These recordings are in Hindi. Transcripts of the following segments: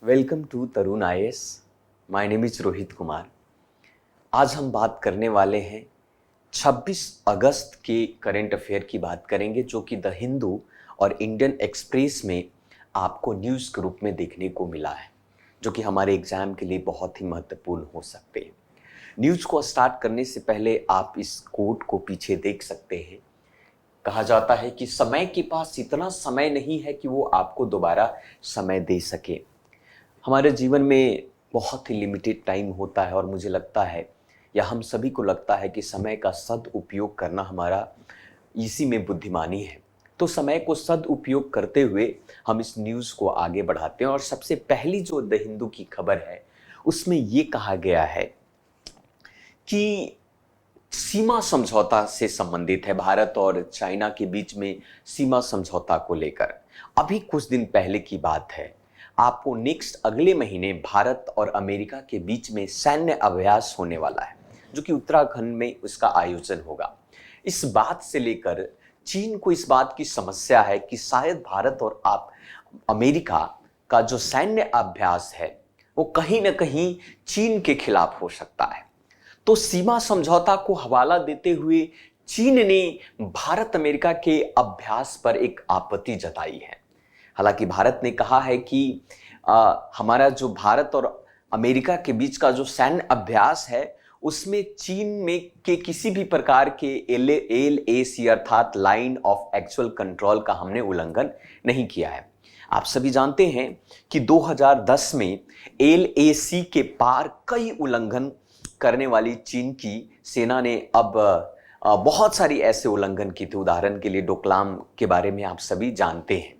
Welcome to Tarun IAS. My name is Rohit Kumar. आज हम बात करने वाले हैं 26 अगस्त के करंट अफेयर की बात करेंगे, जो कि द हिंदू और इंडियन एक्सप्रेस में आपको न्यूज़ के रूप में देखने को मिला है, जो कि हमारे एग्जाम के लिए बहुत ही महत्वपूर्ण हो सकते हैं। न्यूज़ को स्टार्ट करने से पहले आप इस कोट को पीछे देख सकते हैं। कहा जाता है कि समय के पास इतना समय नहीं है कि वो आपको दोबारा समय दे सके। हमारे जीवन में बहुत ही लिमिटेड टाइम होता है और मुझे लगता है या हम सभी को लगता है कि समय का सदुपयोग करना हमारा इसी में बुद्धिमानी है। तो समय को सदुपयोग करते हुए हम इस न्यूज़ को आगे बढ़ाते हैं और सबसे पहली जो द हिंदू की खबर है उसमें ये कहा गया है कि सीमा समझौता से संबंधित है, भारत और चाइना के बीच में सीमा समझौता को लेकर। अभी कुछ दिन पहले की बात है, आपको नेक्स्ट अगले महीने भारत और अमेरिका के बीच में सैन्य अभ्यास होने वाला है, जो कि उत्तराखंड में उसका आयोजन होगा। इस बात से लेकर चीन को इस बात की समस्या है कि शायद भारत और अमेरिका का जो सैन्य अभ्यास है वो कहीं ना कहीं चीन के खिलाफ हो सकता है। तो सीमा समझौता को हवाला देते हुए चीन ने भारत अमेरिका के अभ्यास पर एक आपत्ति जताई है। हालांकि भारत ने कहा है कि हमारा जो भारत और अमेरिका के बीच का जो सैन्य अभ्यास है उसमें चीन में के किसी भी प्रकार के LAC अर्थात लाइन ऑफ एक्चुअल कंट्रोल का हमने उल्लंघन नहीं किया है। आप सभी जानते हैं कि 2010 में LAC के पार कई उल्लंघन करने वाली चीन की सेना ने अब बहुत सारी ऐसे उल्लंघन की थी। उदाहरण के लिए डोकलाम के बारे में आप सभी जानते हैं।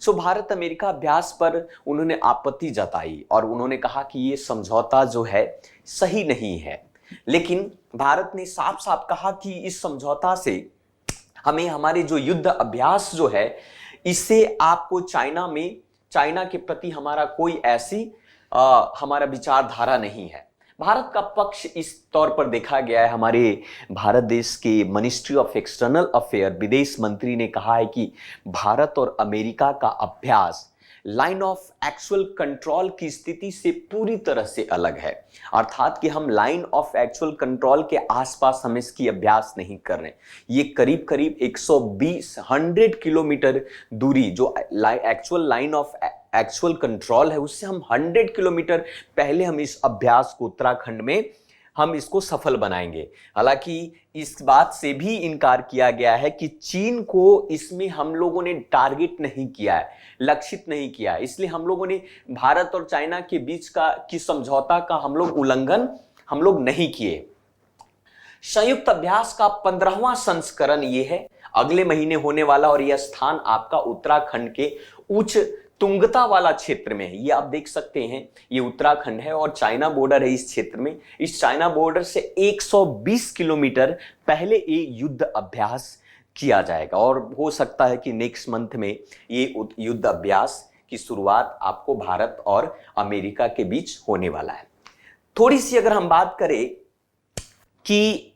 सो भारत अमेरिका अभ्यास पर उन्होंने आपत्ति जताई और उन्होंने कहा कि ये समझौता जो है सही नहीं है। लेकिन भारत ने साफ साफ कहा कि इस समझौता से हमें हमारे जो युद्ध अभ्यास जो है इससे आपको चाइना के प्रति हमारा कोई ऐसी हमारा विचारधारा नहीं है। भारत का पक्ष इस तौर पर देखा गया है। हमारे भारत देश के मिनिस्ट्री ऑफ एक्सटर्नल अफेयर विदेश मंत्री ने कहा है कि भारत और अमेरिका का अभ्यास लाइन ऑफ एक्चुअल कंट्रोल की स्थिति से पूरी तरह से अलग है, अर्थात कि हम लाइन ऑफ एक्चुअल कंट्रोल के आसपास हम इसकी अभ्यास नहीं कर रहे। ये करीब करीब 100 किलोमीटर दूरी जो actual line of actual control है उससे हम 100 किलोमीटर पहले हम इस अभ्यास को उत्तराखंड में हम इसको सफल बनाएंगे। हालांकि इस बात से भी इनकार किया गया है कि चीन को इसमें हम लोगों ने टारगेट नहीं किया है, लक्षित नहीं किया है। इसलिए हम लोगों ने भारत और चाइना के बीच की समझौता का उल्लंघन हम लोग नहीं किए। संयुक्त अभ्यास का 15वां संस्करण ये है, अगले महीने होने वाला, और यह स्थान आपका उत्तराखंड के उच्च तुंगता वाला क्षेत्र में है। ये आप देख सकते हैं, ये उत्तराखंड है और चाइना बॉर्डर है इस क्षेत्र में। इस चाइना बॉर्डर से 120 किलोमीटर पहले ये युद्ध अभ्यास किया जाएगा और हो सकता है कि नेक्स्ट मंथ में ये युद्ध अभ्यास की शुरुआत आपको भारत और अमेरिका के बीच होने वाला है। थोड़ी सी अगर हम बात करें कि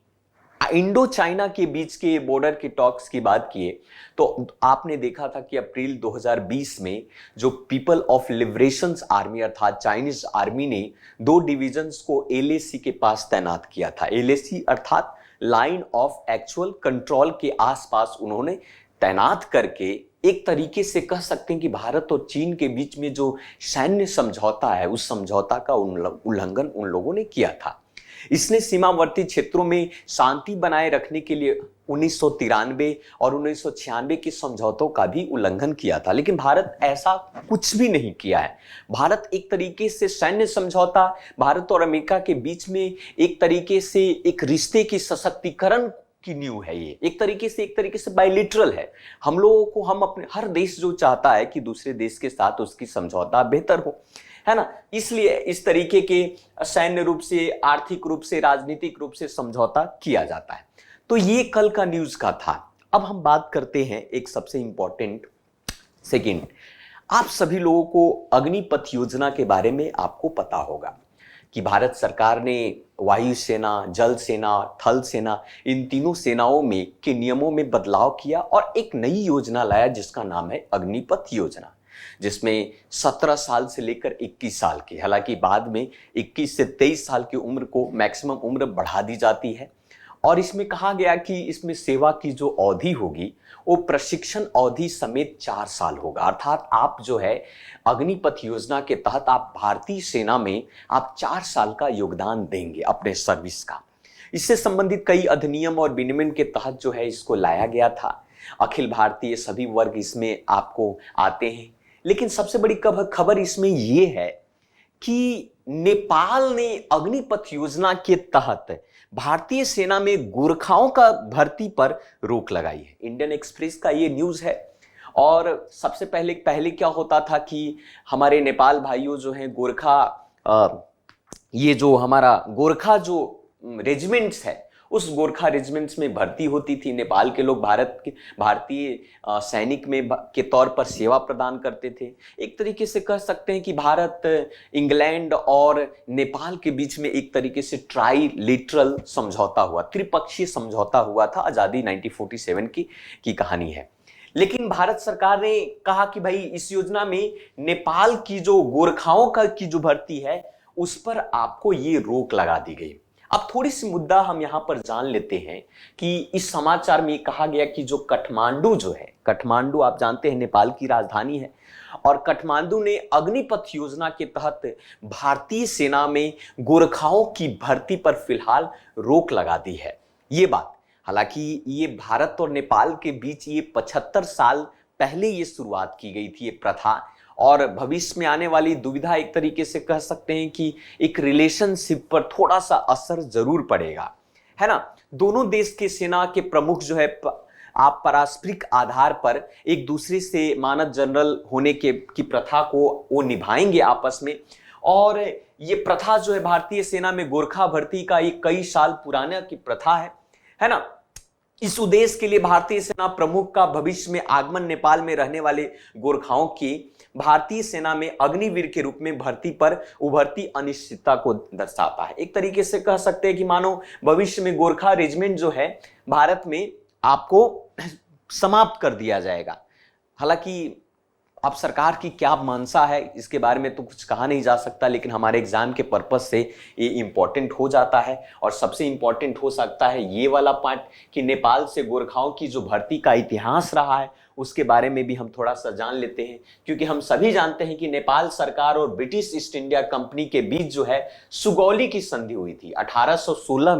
इंडो चाइना के बीच के बॉर्डर के टॉक्स की बात किए तो आपने देखा था कि अप्रैल 2020 में जो पीपल ऑफ लिबरेशन आर्मी अर्थात चाइनीज आर्मी ने 2 डिविजन्स को LAC के पास तैनात किया था। LAC अर्थात लाइन ऑफ एक्चुअल कंट्रोल के आसपास उन्होंने तैनात करके एक तरीके से कह सकते हैं कि भारत और चीन के बीच में जो सैन्य समझौता है उस समझौता का उल्लंघन उन लोगों ने किया था। इसने सीमावर्ती क्षेत्रों में शांति बनाए रखने के लिए 1993 और 1996 के समझौतों का भी उल्लंघन किया था। लेकिन भारत ऐसा कुछ भी नहीं किया है। भारत एक तरीके से सैन्य समझौता भारत और अमेरिका के बीच में एक तरीके से एक रिश्ते की सशक्तिकरण की नींव है। ये एक तरीके से बायलिटरल है। हम लोगों को अपने हर देश जो चाहता है कि दूसरे देश के साथ उसकी समझौता बेहतर हो, है ना, इसलिए इस तरीके के सैन्य रूप से, आर्थिक रूप से, राजनीतिक रूप से समझौता किया जाता है। तो ये कल का न्यूज का था। अब हम बात करते हैं एक सबसे इंपॉर्टेंट सेकंड। आप सभी लोगों को अग्निपथ योजना के बारे में आपको पता होगा कि भारत सरकार ने वायुसेना, जल सेना, थल सेना, इन तीनों सेनाओं में के नियमों में बदलाव किया और एक नई योजना लाया जिसका नाम है अग्निपथ योजना, जिसमें 17 साल से लेकर 21 साल की, हालांकि बाद में 21 से 23 साल की उम्र को मैक्सिमम उम्र बढ़ा दी जाती है। और इसमें कहा गया कि इसमें सेवा की जो अवधि होगी वो प्रशिक्षण अवधि समेत 4 साल होगा। अर्थात आप जो है अग्निपथ योजना के तहत आप भारतीय सेना में आप 4 साल का योगदान देंगे अपने सर्विस का। इससे संबंधित कई अधिनियम और विनियमन के तहत जो है इसको लाया गया था। अखिल भारतीय सभी वर्ग इसमें आपको आते हैं। लेकिन सबसे बड़ी खबर इसमें यह है कि नेपाल ने अग्निपथ योजना के तहत भारतीय सेना में गोरखाओं का भर्ती पर रोक लगाई है। इंडियन एक्सप्रेस का ये न्यूज़ है। और सबसे पहले क्या होता था कि हमारे नेपाल भाइयों जो हैं ये जो हमारा गोरखा जो रेजिमेंट्स है उस गोरखा रेजिमेंट्स में भर्ती होती थी। नेपाल के लोग भारतीय सैनिक में के तौर पर सेवा प्रदान करते थे। एक तरीके से कह सकते हैं कि भारत, इंग्लैंड और नेपाल के बीच में एक तरीके से ट्राइलेटरल समझौता हुआ, त्रिपक्षीय समझौता हुआ था। आज़ादी 1947 की कहानी है। लेकिन भारत सरकार ने कहा कि भाई इस योजना में नेपाल की जो गोरखाओं की जो भर्ती है उस पर आपको ये रोक लगा दी गई। अब थोड़ी सी मुद्दा हम यहां पर जान लेते हैं कि इस समाचार में कहा गया कि जो काठमांडू जो है, काठमांडू आप जानते हैं नेपाल की राजधानी है, और काठमांडू ने अग्निपथ योजना के तहत भारतीय सेना में गोरखाओं की भर्ती पर फिलहाल रोक लगा दी है। ये बात, हालांकि ये भारत और नेपाल के बीच ये 75 साल पहले ये शुरुआत की गई थी ये प्रथा, और भविष्य में आने वाली दुविधा एक तरीके से कह सकते हैं कि एक रिलेशनशिप पर थोड़ा सा असर जरूर पड़ेगा, है ना। दोनों देश के सेना के प्रमुख जो है आप पारस्परिक आधार पर एक दूसरे से मानद जनरल होने की प्रथा को वो निभाएंगे आपस में। और ये प्रथा जो है भारतीय सेना में गोरखा भर्ती का एक कई साल पुराना की प्रथा है ना। इस उद्देश्य के लिए भारतीय सेना प्रमुख का भविष्य में आगमन नेपाल में रहने वाले गोरखाओं की भारतीय सेना में अग्निवीर के रूप में भर्ती पर उभरती अनिश्चितता को दर्शाता है। एक तरीके से कह सकते हैं कि मानो भविष्य में गोरखा रेजिमेंट जो है भारत में आपको समाप्त कर दिया जाएगा। हालांकि अब सरकार की क्या मंशा है इसके बारे में तो कुछ कहा नहीं जा सकता, लेकिन हमारे एग्जाम के पर्पस से ये इंपॉर्टेंट हो जाता है। और सबसे इंपॉर्टेंट हो सकता है ये वाला पार्ट कि नेपाल से गोरखाओं की जो भर्ती का इतिहास रहा है उसके बारे में भी हम थोड़ा सा जान लेते हैं। क्योंकि हम सभी जानते हैं कि नेपाल सरकार और ब्रिटिश ईस्ट इंडिया कंपनी के बीच जो है सुगौली की संधि हुई थी 1816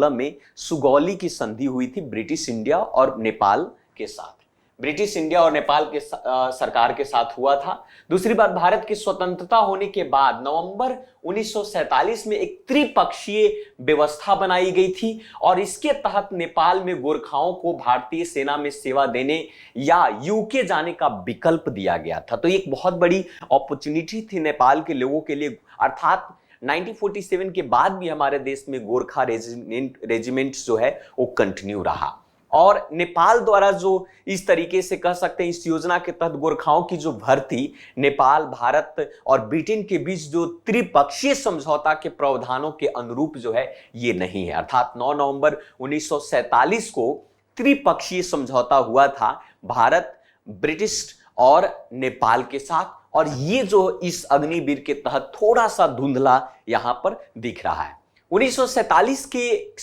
में सुगौली की संधि हुई थी ब्रिटिश इंडिया और नेपाल के साथ। ब्रिटिश इंडिया और नेपाल के सरकार के साथ हुआ था। दूसरी बात, भारत की स्वतंत्रता होने के बाद नवंबर 1947 में एक त्रिपक्षीय व्यवस्था बनाई गई थी और इसके तहत नेपाल में गोरखाओं को भारतीय सेना में सेवा देने या यूके जाने का विकल्प दिया गया था। तो एक बहुत बड़ी अपॉर्चुनिटी थी नेपाल के लोगों के लिए। अर्थात 1947 के बाद भी हमारे देश में गोरखा रेजिमेंट जो है वो कंटिन्यू रहा। और नेपाल द्वारा जो इस तरीके से कह सकते हैं इस योजना के तहत गोरखाओं की जो भर्ती नेपाल, भारत और ब्रिटेन के बीच जो त्रिपक्षीय समझौता के प्रावधानों के अनुरूप जो है ये नहीं है। अर्थात 9 नवंबर 1947 को त्रिपक्षीय समझौता हुआ था भारत, ब्रिटिश और नेपाल के साथ। और ये जो इस अग्निवीर के तहत थोड़ा सा धुंधला यहां पर दिख रहा है। 1947 के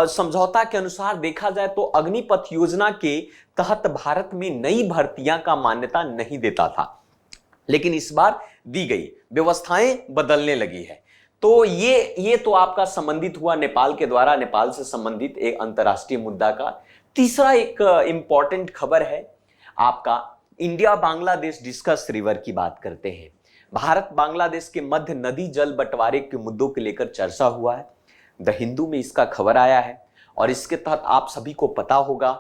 समझौता के अनुसार देखा जाए तो अग्निपथ योजना के तहत भारत में नई भर्तियां का मान्यता नहीं देता था, लेकिन इस बार दी गई, व्यवस्थाएं बदलने लगी है। तो ये तो आपका संबंधित हुआ नेपाल के द्वारा, नेपाल से संबंधित एक अंतर्राष्ट्रीय मुद्दा का। तीसरा एक इंपॉर्टेंट खबर है आपका इंडिया बांग्लादेश डिस्कस रिवर की बात करते हैं। भारत बांग्लादेश के मध्य नदी जल बंटवारे के मुद्दों को लेकर चर्चा हुआ है। द हिंदू में इसका खबर आया है और इसके तहत आप सभी को पता होगा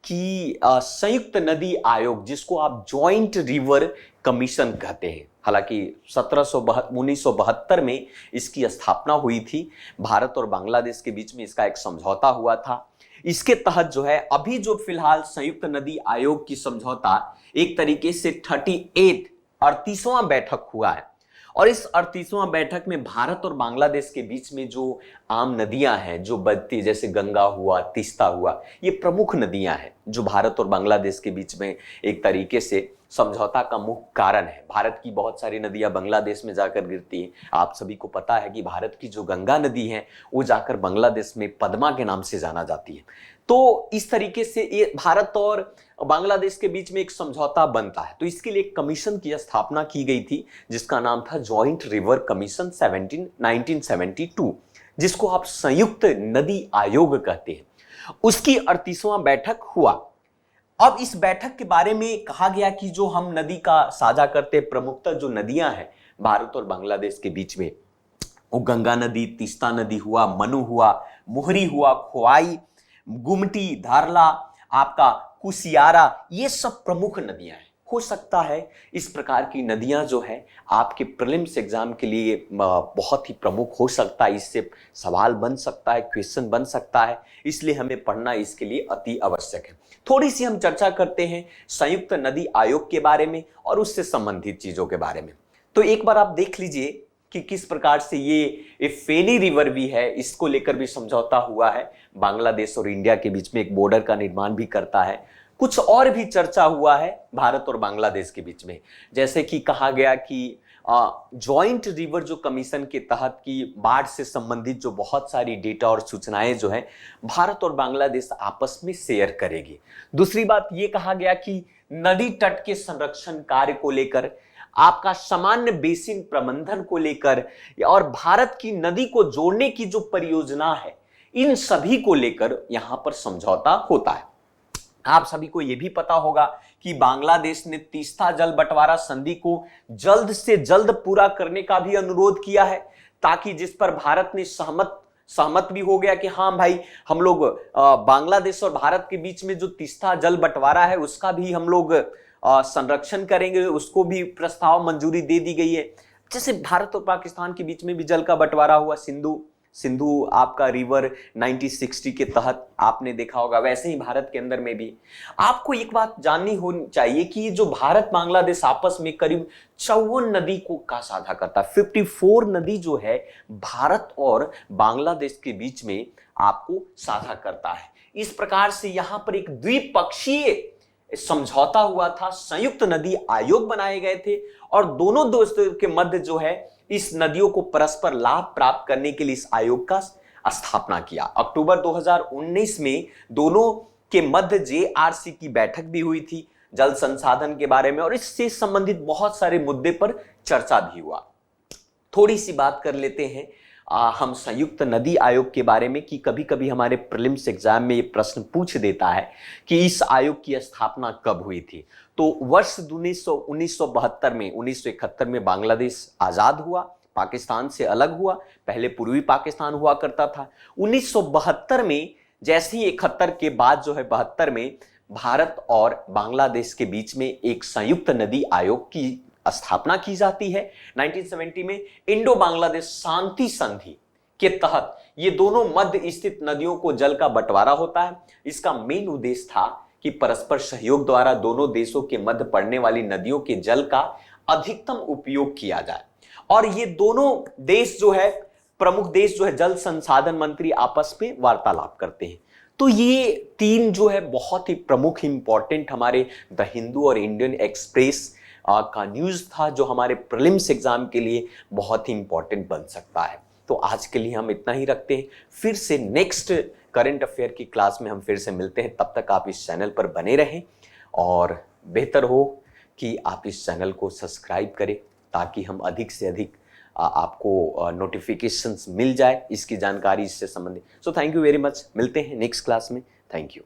कि संयुक्त नदी आयोग, जिसको आप जॉइंट रिवर कमीशन कहते हैं, हालांकि 1972 में इसकी स्थापना हुई थी। भारत और बांग्लादेश के बीच में इसका एक समझौता हुआ था। इसके तहत जो है अभी जो फिलहाल संयुक्त नदी आयोग की समझौता एक तरीके से 38वां बैठक हुआ है और इस 38वां बैठक में भारत और बांग्लादेश के बीच में जो आम नदियां हैं जो बहती, जैसे गंगा हुआ, तीस्ता हुआ, ये प्रमुख नदियां हैं जो भारत और बांग्लादेश के बीच में एक तरीके से समझौता का मुख्य कारण है। भारत की बहुत सारी नदियां बांग्लादेश में जाकर गिरती हैं। आप सभी को पता है कि भारत की जो गंगा नदी है वो जाकर बांग्लादेश में पद्मा के नाम से जाना जाती है। तो इस तरीके से ये भारत और बांग्लादेश के बीच में एक समझौता बनता है। तो इसके लिए एक कमीशन की स्थापना की गई थी जिसका नाम था जॉइंट रिवर कमीशन 1972, जिसको आप संयुक्त नदी आयोग कहते हैं। उसकी 38वां बैठक हुआ। अब इस बैठक के बारे में कहा गया कि जो हम नदी का साझा करते हैं, प्रमुखतः जो नदियां हैं भारत और बांग्लादेश के बीच में, वो गंगा नदी, तीस्ता नदी हुआ, मनु हुआ, मोहरी हुआ, खोआई, गुमटी, धारला, आपका कुसियारा, ये सब प्रमुख नदियां हैं। हो सकता है इस प्रकार की नदियां जो है आपके प्रीलिम्स एग्जाम के लिए बहुत ही प्रमुख हो सकता है, इससे सवाल बन सकता है, क्वेश्चन बन सकता है, इसलिए हमें पढ़ना इसके लिए अति आवश्यक है। थोड़ी सी हम चर्चा करते हैं संयुक्त नदी आयोग के बारे में और उससे संबंधित चीजों के बारे में। तो एक बार आप देख लीजिए कि किस प्रकार से ये फेनी रिवर भी है, इसको लेकर भी समझौता हुआ है। बांग्लादेश और इंडिया के बीच में एक बॉर्डर का निर्माण भी करता है। कुछ और भी चर्चा हुआ है भारत और बांग्लादेश के बीच में, जैसे कि कहा गया कि जॉइंट रिवर जो कमीशन के तहत की बाढ़ से संबंधित जो बहुत सारी डेटा और सूचनाएं जो है भारत और बांग्लादेश आपस में शेयर करेगी। दूसरी बात ये कहा गया कि नदी तट के संरक्षण कार्य को लेकर, आपका सामान्य बेसिन प्रबंधन को लेकर और भारत की नदी को जोड़ने की जो परियोजना है, इन सभी को लेकर यहां पर समझौता होता है। आप सभी को यह भी पता होगा कि बांग्लादेश ने तीस्ता जल बंटवारा संधि को जल्द से जल्द पूरा करने का भी अनुरोध किया है, ताकि जिस पर भारत ने सहमत भी हो गया कि हाँ भाई, हम लोग बांग्लादेश और भारत के बीच में जो तीस्ता जल बंटवारा है उसका भी हम लोग संरक्षण करेंगे, उसको भी प्रस्ताव मंजूरी दे दी गई है। जैसे भारत और पाकिस्तान के बीच में भी जल का बंटवारा हुआ, सिंधु आपका रिवर 1960 के तहत आपने देखा होगा, वैसे ही भारत के अंदर में भी। आपको एक बात जाननी होनी चाहिए कि जो भारत बांग्लादेश आपस में करीब 54 नदी को का साझा करता है। 54 नदी जो है भारत और बांग्लादेश के बीच में आपको साझा करता है। इस प्रकार से यहां पर एक द्विपक्षीय समझौता हुआ था, संयुक्त नदी आयोग बनाए गए थे और दोनों दोस्तों के मध्य जो है इस नदियों को परस्पर लाभ प्राप्त करने के लिए इस आयोग का स्थापना किया। अक्टूबर 2019 में दोनों के मध्य जेआरसी की बैठक भी हुई थी जल संसाधन के बारे में, और इससे संबंधित बहुत सारे मुद्दे पर चर्चा भी हुआ। थोड़ी सी बात कर लेते हैं हम संयुक्त नदी आयोग के बारे में कि कभी कभी हमारे प्रीलिम्स एग्जाम में ये प्रश्न पूछ देता है कि इस आयोग की स्थापना कब हुई थी। तो वर्ष 1971 में बांग्लादेश आजाद हुआ, पाकिस्तान से अलग हुआ। पहले पूर्वी पाकिस्तान हुआ करता था। 1972 में, जैसे ही 71 के बाद जो है 72 में भारत और बांग्लादेश के बीच में एक संयुक्त नदी आयोग की स्थापना की जाती है। 1970 में इंडो बांग्लादेश शांति संधि के तहत ये दोनों मध्य स्थित नदियों को जल का बंटवारा होता है। इसका मेन उद्देश्य था कि परस्पर सहयोग द्वारा दोनों देशों के मध्य पड़ने वाली नदियों के जल का अधिकतम उपयोग किया जाए। और ये दोनों देश जो है, प्रमुख देश जो है, जल संसाधन मंत्री आपस में वार्तालाप करते हैं। तो ये तीन जो है बहुत ही प्रमुख इंपॉर्टेंट हमारे द हिंदू और इंडियन एक्सप्रेस का न्यूज था, जो हमारे प्रीलिम्स एग्जाम के लिए बहुत ही इंपॉर्टेंट बन सकता है। तो आज के लिए हम इतना ही रखते हैं। फिर से नेक्स्ट करंट अफेयर की क्लास में हम फिर से मिलते हैं। तब तक आप इस चैनल पर बने रहें और बेहतर हो कि आप इस चैनल को सब्सक्राइब करें ताकि हम अधिक से अधिक आपको नोटिफिकेशंस मिल जाए इसकी जानकारी इससे संबंधित। So thank you very much. मिलते हैं नेक्स्ट क्लास में। Thank you.